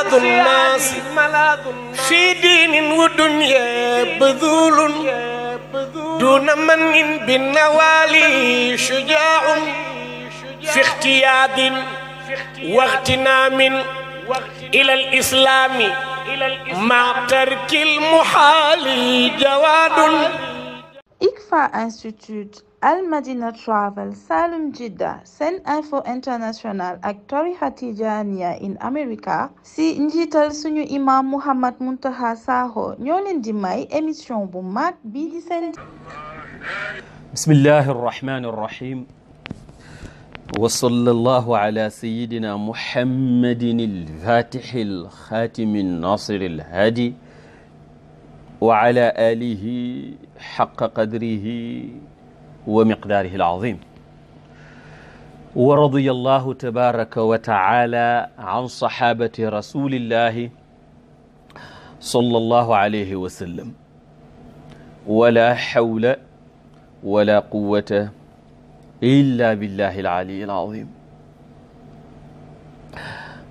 ملاذ الناس في دين ودنيا بذول دون من بالنوالي شجاع في اختياد واغتنام إلى الإسلام مع ترك المحال جواد. ICFA Institute, Al Madina Travel, Salum Jidda, Sen Info International ak tarixa Tijaaniya in America si njiital suñu imam Mouhammad Muntaqa Sakho ñoo leen di may émission bu mag bii di seen bismillahi arrahmani arrahim wa sallallahu ala sayyidina muhammadin al-fatihi al-khatimi an-nasiri al-hadi wa ala alihi haqqa qadrihi wa miqdaarihi al-azim wa radiyallahu tabaraka wa ta'ala an sahabati rasulillahi sallallahu alayhi wa sallam wala hawla wala quwwata illa billahi al-ali al-azim.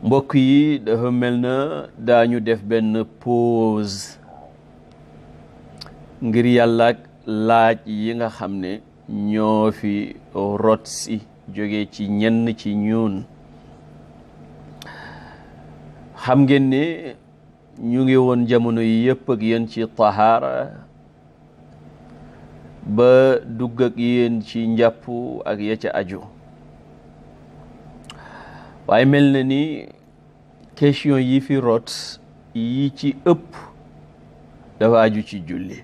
Mbokk yi dafa mel na daañu def benn pause ngir yàlla ak laaj yi nga xam ne ñoo fi rot si jóge ci ñenn ci ñun. xam ngeen ne ñu ngi woon jamono yi yëpp ak yéen ci tahaara ba dugg ak yéen ci njàpp ak ya ca aju, waaye mel na ni question yi fi rot yi ci ëpp dafa aju ci julli,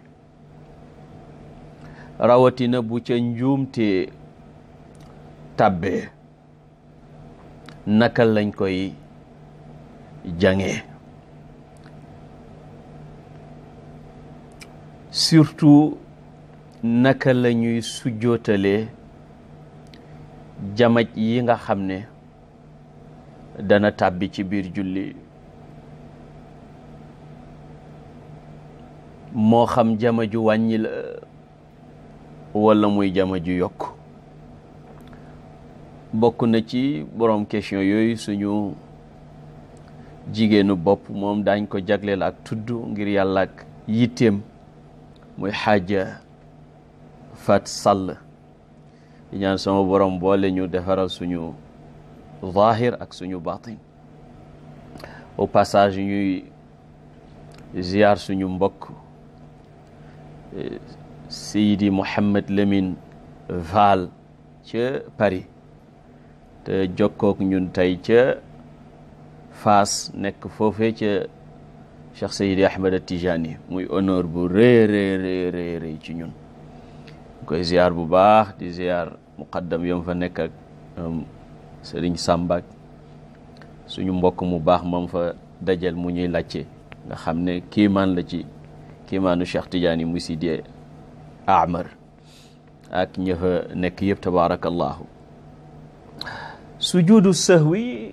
rawatina bu ca njuumte tàbbee naka lañ koy jàngee, surtout naka la ñuy sujjootalee jamaj yi nga xam ne dana tàbbi ci biir julli, moo xam jamaju wàññi la wala muy jamaju yokk. bokk na ci borom question yooyu suñu jigéenu bopp, moom daañ ko jagleel ak tudd ngir yàlla ak yitteem, muy xaaja Fat Sall. di ñaan sama borom boole ñu defaral suñu zahir ak suñu batin. au passage ñuy ziar suñu mbokk Seydi Mouhamed Lamine Fall ca Paris te jokkook ñun tey ca Fass, nekk foofee ca Cheikh Seydi Ahmed Tijani. muy honneur bu rëy ci ñun. koy ziar bu baax, di ziar muqaddam yom fa nekk ak Serigne Samba, suñu mbokk mu baax moom fa dajal mu ñuy làcce, nga xam ne kiimaan la ci kiimaanu Cheikh Tidiane mu Sidi Amar ak ña fa nekk yëpp tabarakallahu. sujudu sahwi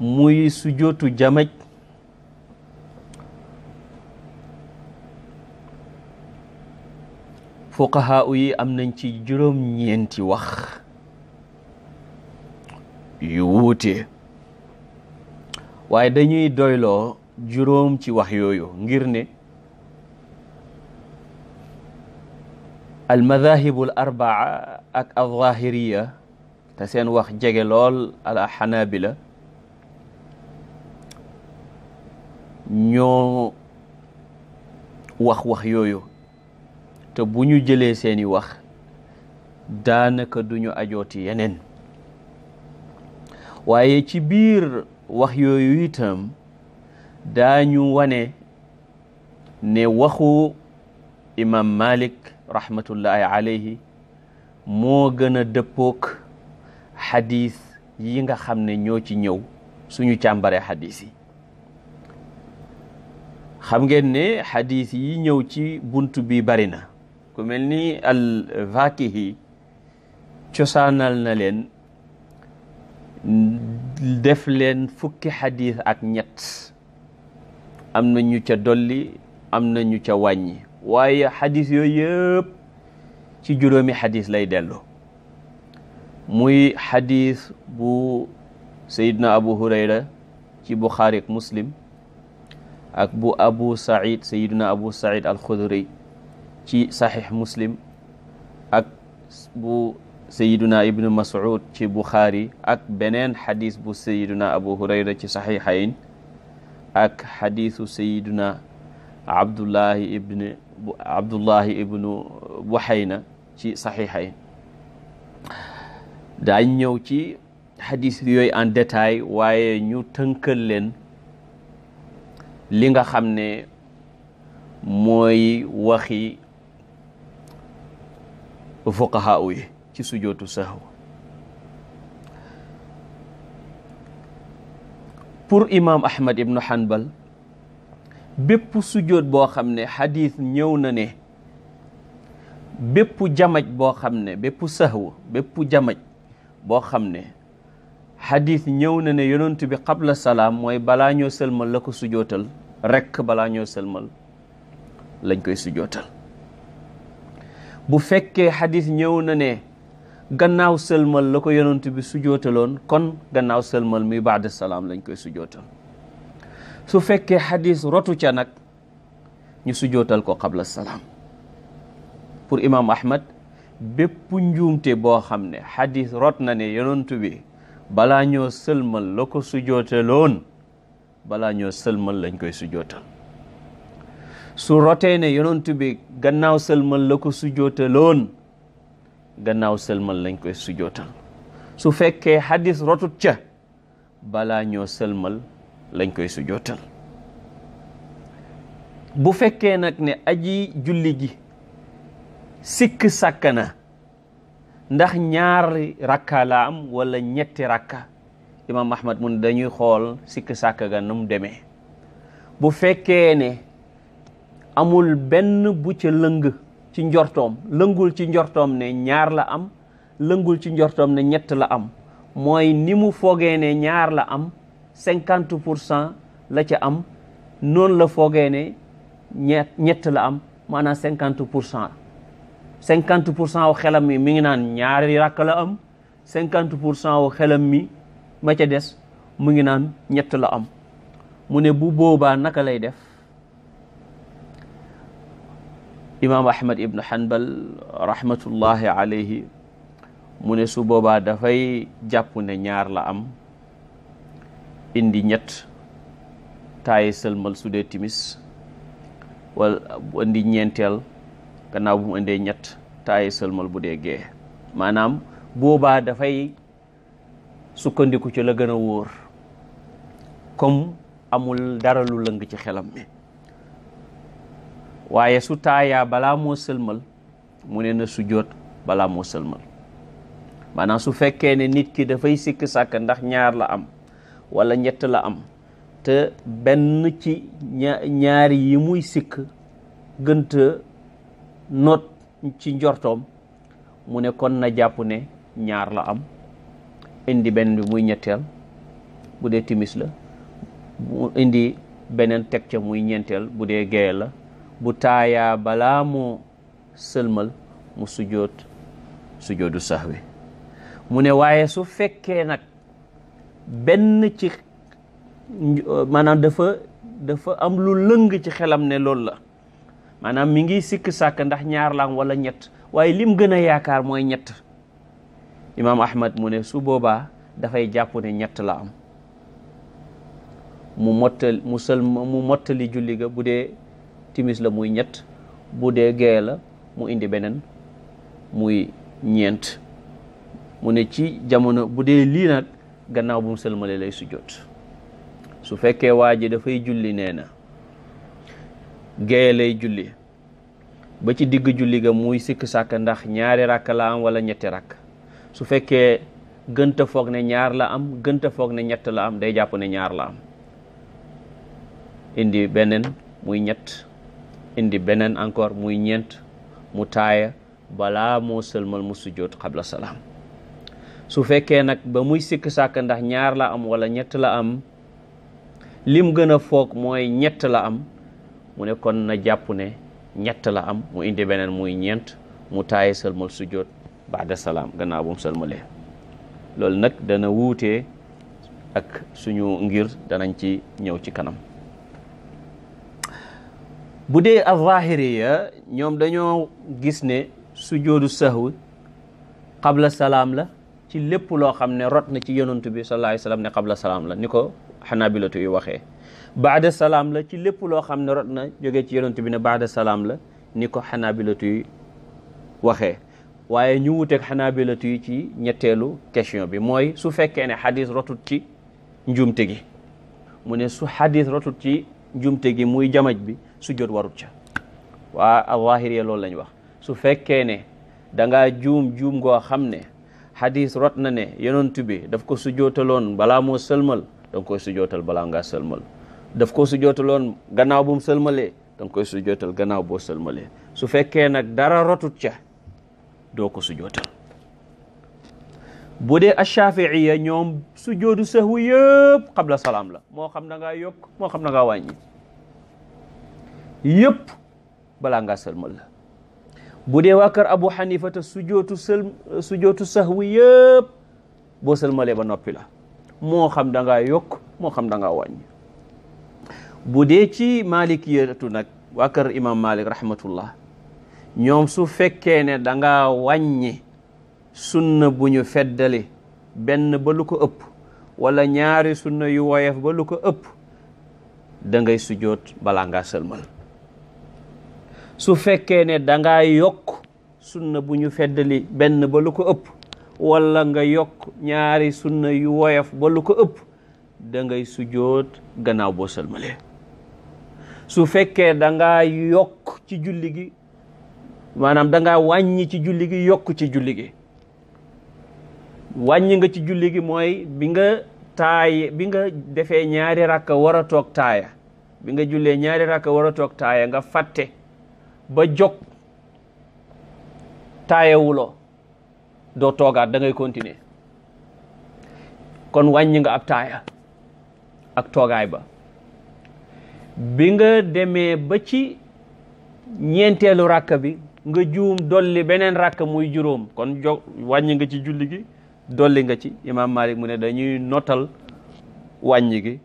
muy sujootu jamaj, fuqahaa yi am nañ ci juróom-ñeenti wax yu wuute, waaye dañuy doyloo juróom ci wax yooyu ngir ne al madhahibu al arbaa ak al zahiriya te seen wax jege lool ala xanabila ñoo wax yooyu, te bu ñu jëlee seeni wax daanaka duñu ajooti yeneen. waaye ci biir wax yooyu itam daañu wane ne waxu imam Malik rahmatullahi alayhi moo gën a dëppook xadis yi nga xam ne ñoo ci ñëw suñu càmbaree xadis yi. xam ngeen ne xadis yi ñëw ci buntu bi bari na, ku mel ni al-Fakihi cosaanal na leen, def leen fukki xadis ak ñett, am na ñu ca dolli, am na ñu ca wàññi, waaye xadis yooyu yëpp ci juróomi xadis lay dellu. muy xadis bu sayiduna abu hurayra ci buxaari ak muslim ak bu abu said sayiduna abu said alxudri ci saxiix muslim ak bu sayiduna ibnu mas'ud ci buxaari ak beneen xadis bu sayiduna abu hurayra ci saxiixayn ak xadisu sayiduna abdullahi ibnu buhayna ci saxiixayn. daañ ñëw ci xadis yooyu en détail waaye ñu tënkal leen li nga xam ne mooy waxi fuqahaa yi ci sujootu sahw. pour imam ahmad ibnu hanbal bépp sujoot boo xam ne xadis ñëw na ne bépp jamaj boo xam ne bépp sahw bépp jamaj boo xam ne xadis ñëw na ne yonent bi qabla salaam mooy balaa ñoo sëlmal la ko sujootal rekk balaa ñoo sëlmal lañ koy sujootal. bu fekkee xadis ñëw na ne gannaaw sëlmal la ko yonent bi sujootaloon kon gannaaw sëlmal muy baada salaam lañ koy sujootal. su fekkee xadis rotu ca nag ñu sujootal ko qabla salaam. pour imam ahmad bépp njuumte boo xam ne xadis rot na ne yonent bi balaa ñoo sëlmal la ko sujootaloon balaa ñoo sëlmal lañ koy sujootal. su rotee ne yonent bi gannaaw sëlmal la ko sujootaloon gannaaw sëlmal lañ koy sujootal. su fekkee xadis rotut ca balaa ñoo sëlmal lañ koy sujootal. bu fekkee nag ne aji julli gi sikk sàkkana ndax ñaari rakka la am wala ñetti rakka, imam ahmad mun dañuy xool sikk sàkk ga nu mu demee. bu fekkee ne amul benn bu ca lëng ci njortoom, lëngul ci njortoom ne ñaar la am, lëngul ci njortoom ne ñett la am, mooy ni mu foogee ne ñaar la am 50% la ca am, noonu la foogee ne ñett la am, maanaam 50%. 50% wu xelam mi ngi naan ñaari rakk la am, 50% wu xelam mi ma ca des mu ngi naan ñett la am. mu ne bu boobaa naka lay def? imaam ahmad ibnu hanbal rahmatullahi alayhi mu ne su boobaa dafay jàpp ne ñaar la am, indi ñett taayi sëlmal su dee timis, wala indi ñeenteel gannaaw bu mu indee ñett taayi sëlmal bu dee gee. maanaam boobaa dafay sukkandiku ci la gën a wóor comme amul dara lu lëng ci xelam mi. waaye su taayaa balaa moo sëlmal mu ne na sujjoot balaa moo sëlmal. maanaam su fekkee ne nit ki dafay sikk sàkk ndax ñaar la am wala ñett la am te benn ci ñaari yi muy sikk gënta noot ci njortoom, mu ne kon na jàpp ne ñaar la am, indi benn bi muy ñetteel bu dee timis la, mu indi beneen teg ca muy ñeenteel bu dee gee la. bu taayaa balaa moo sëlmal mu sujoodu sahwi. mu ne waaye su fekkee nag benn ci maanaam dafa am lu lëng ci xelam ne loolu la, maanaam mi ngi sikk sàkk ndax ñaar la am wala ñett, waaye lim gën a yaakaar mooy ñett. imaam ahmad mu ne su boobaa dafay jàpp ne ñett la am, mu mottali julli ga. bu dee timis la muy ñett, bu dee gee la mu indi beneen muy ñeent. mu ne ci jamono bu dee lii nag gannaaw bu mu sëlmale lay sujjoot. su fekkee waa ji dafay julli, nee na gee lay julli ba ci digg julli ga muy sikk sàkk ndax ñaari rakk la am wala ñetti rakk. su fekkee gënta foog ne ñaar la am, gënta foog ne ñett la am, day jàpp ne ñaar la am, indi beneen muy ñett, indi beneen encore muy ñeent, mu taaya balaa moo sëlmal mu sujjoot qabla salaam. su fekkee nag ba muy sikk sàkk ndax ñaar la am wala ñett la am, lim gën a foog mooy ñett la am, mu ne kon na jàpp ne ñett la am, mu indi beneen muy ñeent, mu taaya sëlmal sujjoot baada salaam gannaaw bu mu sëlmalee. loolu nag dana wuutee ak suñu ngir danañ ci ñëw ci kanam. bu dee az-zahiriya ñoom dañoo gis ne sujoodu sahwi qabla salaam la ci lépp loo xam ne rot na ci yonent bi sallallahu alayhi wasallam ne qabla salaam la, ni ko xanaabilatu yu waxee. baada salaam la ci lépp loo xam ne rot na jógee ci yonent bi ne baada salaam la, ni ko xanaabilatu yu waxee. waaye ñu wuteeg xanaabilatu yi ci ñetteelu question bi, mooy su fekkee ne xadis rotut ci njuumte gi. mu ne su xadis rotut ci njuumte gi muy jamaj bi, sujjóot warut ca. waa az-zahiriya loolu lañ wax. su fekkee ne da ngaa juum goo xam ne xadis rot na ne yonent bi daf ko sujjóotaloon balaa moo sëlmal, da nga koy sujjóotal balaa ngaa sëlmal. daf ko sujjóotaloon gannaaw bu mu sëlmalee, da nga koy sujjóotal gannaaw boo sëlmalee. su fekkee nag dara rotut ca, doo ko sujjóotal. bu dee ash-shafi'iyya ñoom sujjóodu sahwi yëpp qabla salaam la, moo xam da ngaa yokk moo xam da ngaa wàññi, yëpp balaa ngaa sëlmal la. bu dee waa kër Abu Hanifa te sujjóotu sahwi yëpp boo sëlmalee ba noppi la, moo xam da ngaa yokk moo xam da ngaa wàññi. bu dee ci maalikiyatu nag waa kër imam Malik rahmatullah, ñoom su fekkee ne da ngaa wàññi sunna bu ñu feddali benn ba lu ko ëpp, wala ñaari sunna yu woyof ba lu ko ëpp, da ngay sujjóot balaa ngaa sëlmal. su fekkee ne da ngaa yokk sunna bu ñu feddali benn ba lu ko ëpp, wala nga yokk ñaari sunna yu woyof ba lu ko ëpp, da ngay sujjóot gannaaw boo sëlmalee. su fekkee da ngaa yokk ci julli gi, maanaam da ngaa wàññi ci julli gi yokk ci julli gi. wàññi nga ci julli gi mooy bi nga defee ñaari rakka war a toog taaya, bi nga jullee ñaari rakka war a toog taaya nga fàtte ba jóg taayawuloo, doo toogaat, da ngay continuer. kon wàññi nga ab taaya ak toogaay ba. bi nga demee ba ci ñeenteelu rakka bi nga juum dolli beneen rakka muy juróom, kon wàññi nga ci julli gi, dolli nga ci. Imam Malik mu ne dañuy notal wàññi gi.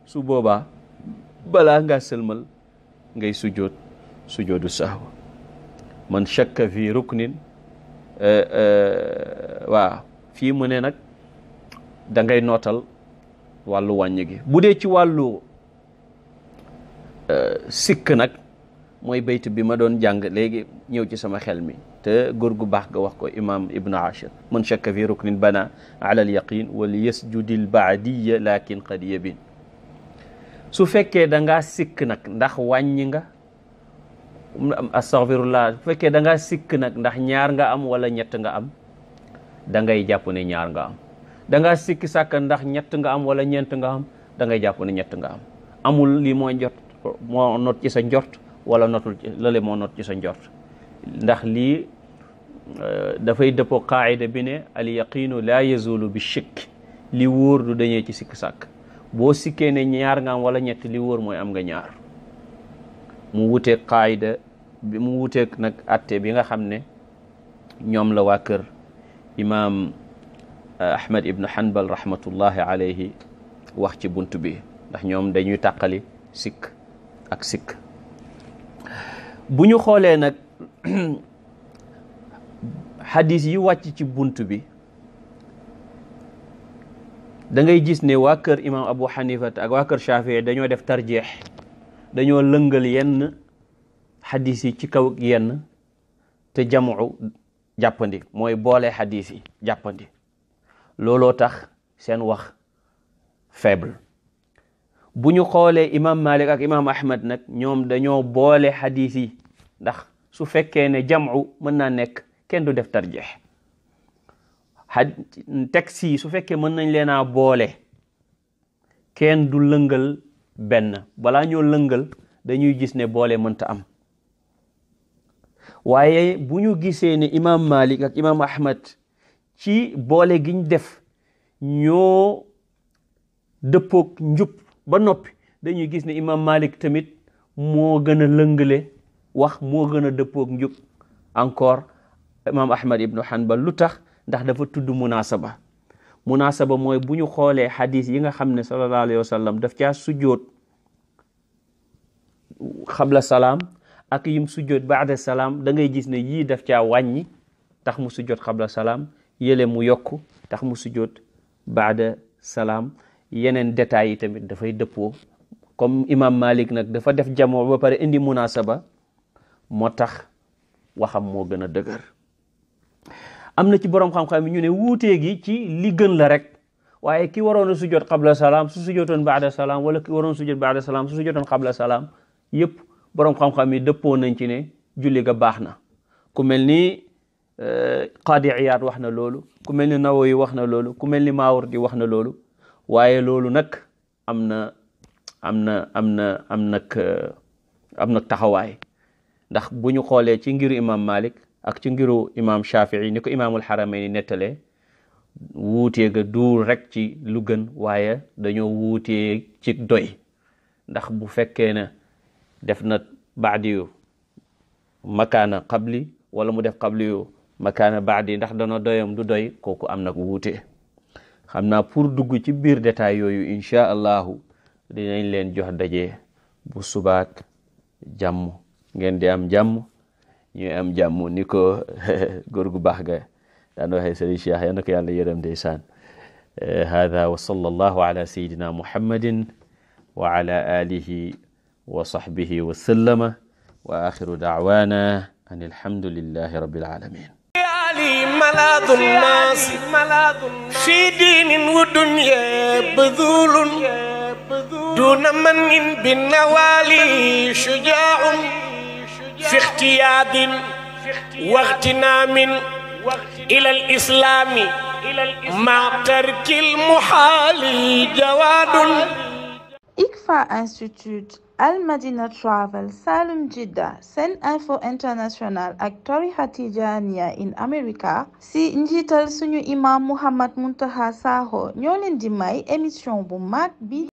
su boobaa balaa ngaa sëlmal ngay sujoodu sahwa. man shakka fi ruknin, waaw fii mu ne nag da ngay nootal wàllu wàññi gi. bu dee ci wàllu sikk nag, mooy bayt bi ma doon jàng léegi ñëw ci sama xel mi, te góor gu baax ga wax ko imam Ibn Ashir. man shakka fi ruknin bana ala al yaqin wal yasjudil baadiya lakin qad yabin. su fekkee da ngaa sikk nag ndax wàññi nga, astaghfirullah, su fekkee da ngaa sikk nag ndax ñaar nga am wala ñett nga am, da ngay jàpp ne ñaar nga am. da ngaa sikki sàkk ndax ñett nga am wala ñeent nga am, da ngay jàpp ne ñett nga am. amul lii moo not ci sa njort wala notul ci lële moo not ci sa njort, ndax lii dafay dëppoo qaayida bi ne al yaqinu la yazulu bi shakk. li wóor du dañee ci sikk sàkk. boo sikkee ne ñaar nga am wala ñett, li wóor mooy am nga ñaar. mu wuteeg qaayida bi, mu wuteeg nag atte bi nga xam ne ñoom la waa kër imam Ahmad ibn Hanbal rahmatullahi alayhi wax ci bunt bi, ndax ñoom dañuy tàqali sikk ak sikk. bu ñu xoolee nag xadis yi wàcc ci bunt bi, da ngay gis ne waa kër imam Abu Hanifa ak waa kër Shafii dañoo def tarjeex, dañoo lëngal yenn xadis yi ci kaw yenn, te jamu jàppandi, mooy boole xadis yi jàppandi. looloo tax seen wax faible. bu ñu xoolee imam Malik ak imam Ahmad nag, ñoom dañoo boole xadis yi, ndax su fekkee ne jamu mën naa nekk, kenn du def tarjeex. texte yi su fekkee mën nañ leen a boole, kenn du lëngal benn. balaa ñoo lëngal dañuy gis ne boole mënta am. waaye bu ñu gisee ne imam Malik ak imam Ahmad ci boole giñ def ñoo dëppoog njub ba noppi, dañuy gis ne imam Malik tamit moo gën a lëngale wax, moo gën a dëppoog njub encore imam Ahmad ibnu Hanbal. lu tax? ndax dafa tudd munasaba. munasaba mooy bu ñu xoolee xadis yi nga xam ne sallallahu alayhi wa sallam daf caa sujjoot xabla salaam ak yim sujjoot baada salaam da ngay gis ne yii daf caa wàññi tax mu sujjoot xabla salaam, yële mu yokku tax mu sujjoot baada salaam. yeneen détails yi tamit dafay dëppoo. comme imam Malik nag dafa def jamoo ba pare indi munasaba moo tax waxam moo gën a dëgër. am na ci borom xam-xam yi ñu ne wuutee gi ci li gën la rek, waaye ki waroon a sujjoot xabla salaam su sujjootoon baada salaam, wala ki waroon sujjoot baada salaam su sujjootoon xabla salaam, yëpp borom xam-xam yi dëppoo nañ ci ne julli ga baax na. ku mel ni Qaadi Iyaad wax na loolu, ku mel ni Nawawi wax na loolu, ku mel ni Maawardi wax na loolu. waaye loolu nag am na taxawaay, ndax bu ñu xoolee ci ngiru imam Malik ak ci ngiru imam Shafii ni ko imaamul Haramayni nettalee, wuutee ga duul rek ci lu gën, waaye dañoo wuutee ci doy. ndax bu fekkee ne def na baadi yu makaana qabli wala mu def qabli yu makaana baadi, ndax dana doyam du doy, kooku am nag wuutee. xam naa pour dugg ci biir détail yooyu incha allahu dinañ leen jox daje bu subaak jàmm, ngeen di am jàmm ñuy am jàmm, ni ko góor gu baax ga daan waxee Sëriñ Cheikh yal na ko yàlla yërëm ndeysaan. hada wa sallallahu ala sayidina muhammadin wa ala alihi wa sahbihi wa sallama wa akhiru da'wana an alhamdulillahi rabbil alamin. ملاذ الناس في دين ودنيا بذول دون من بالنوالي شجاع في اختياد واغتنام إلى الإسلام مع ترك المحال جواد. ICFA Institute, Al Madina Travel, Salum Jidda, Sen Info International ak tarixa Tijaaniya in America si njiital suñu imam Muhammad Muntaqa Sakho ñoo leen di may émission bu mag bi